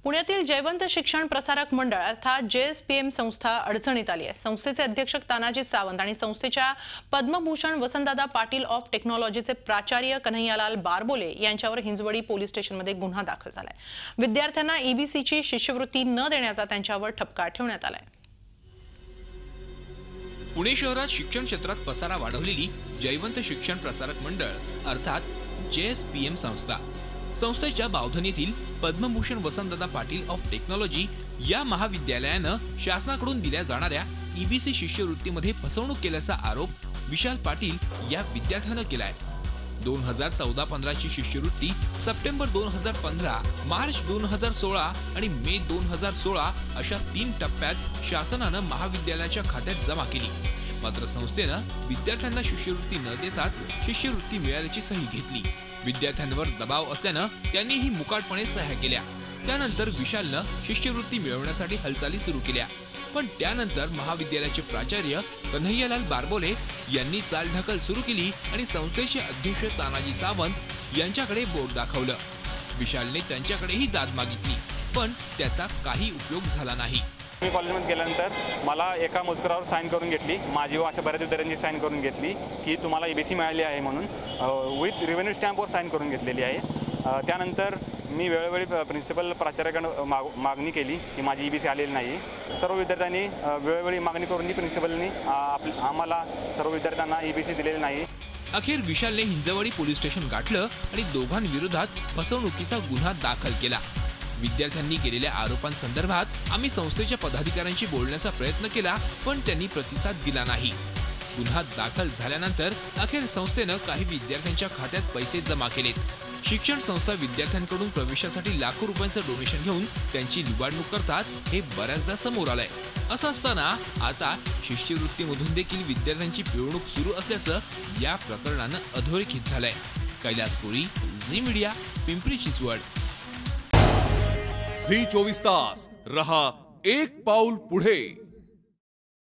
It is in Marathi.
पुण्यातील जयवंत शिक्षण प्रसारक मंडळ अर्थात JSPM संस्था अडचणीत आली आहे। संस्थेचे अध्यक्ष तानाजी सावंत आणि संस्थेच्या पद्मभूषण वसंतदादा पाटील ऑफ टेक्नॉलॉजीचे प्राचार्य कन्हैयालाल बारबोले यांच्यावर हिंजवडी पोलीस स्टेशनमध्ये गुन्हा दाखल झालाय। विद्यार्थ्यांना EBCची शिष्यवृत्ती न देण्याचा त्यांच्यावर ठपका ठेवण्यात आलाय। पुणे शहरात शिक्षण क्षेत्रात पसारा वाढवलेली जयवंत शिक्षण प्रसारक मंडळ अर्थात JSPM संस्थेच्या बावधनीतील पद्मभूषण वसंतदादा पाटील ऑफ टेक्नॉलॉजी या महाविद्यालयानं शासनाकडून दिल्या जाणाऱ्या EBC शिष्यवृत्तीमध्ये फसवणूक केल्याचा आरोप विशाल पाटील या विद्यार्थ्यानं केलाय। 2014-15 ची शिष्यवृत्ती सप्टेंबर 2015, मार्च 2016 आणि मे 2016 अशा 3 टप्प्यात शासनानं महाविद्यालयाच्या खात्यात जमा केली। मात्र संस्थेनं विद्यार्थ्यांना शिष्यवृत्ती न देताच शिष्यवृत्ती मिळाल्याची सही घेतली। विद्यार्थ्यांवर दबाव असल्यानं त्यांनी ही मुकाटपणे सह्या केल्या। त्यानंतर विशालनं शिष्यवृत्ती मिळवण्यासाठी हालचाली सुरू केल्या, पण त्यानंतर महाविद्यालयाचे प्राचार्य कन्हैयालाल बारबोले यांनी चालढकल सुरू केली आणि संस्थेचे अध्यक्ष तानाजी सावंत यांच्याकडे बोट दाखवलं। विशालने त्यांच्याकडेही दाद मागितली, पण त्याचा काही उपयोग झाला नाही। मी कॉलेजमध्ये गेल्यानंतर मला एका मजकुरावर साईन करून घेतली, माझी व अशा बऱ्याच विद्यार्थ्यांची साईन करून घेतली की तुम्हाला EBC मिळाली आहे म्हणून विथ रेव्हेन्यू स्टॅम्पवर साईन करून घेतलेली आहे। त्यानंतर मी वेळोवेळी प्रिन्सिपल प्राचार्याकडे मागणी केली की माझी EBC आलेली नाही। सर्व विद्यार्थ्यांनी वेळोवेळी मागणी करूनही प्रिन्सिपलनी आम्हाला सर्व विद्यार्थ्यांना EBC दिलेली नाही। अखेर विशालने हिंजवडी पोलीस स्टेशन गाठलं आणि दोघांविरोधात फसवणुकीचा गुन्हा दाखल केला। विद्यार्थ्यांनी केलेल्या आरोपांसंदर्भात आम्ही संस्थेच्या पदाधिकाऱ्यांशी बोलण्याचा प्रयत्न केला, पण त्यांनी प्रतिसाद दिला नाही। गुन्हा दाखल झाल्यानंतर अखेर संस्थेनं काही विद्यार्थ्यांच्या खात्यात पैसे जमा केलेत। शिक्षण संस्था विद्यार्थ्यांकडून प्रवेशासाठी लाखो रुपयांचं डोनेशन घेऊन त्यांची लुबाडणूक करतात हे बऱ्याचदा समोर आलंय। असं असताना आता शिष्यवृत्तीमधून देखील विद्यार्थ्यांची पिळवणूक सुरू असल्याचं या प्रकरणानं अधोरेखित झालंय। कैलास पुरी, झी मीडिया, पिंपरी चिंचवड। झी 24 तास रहा एक पाऊल पुढे।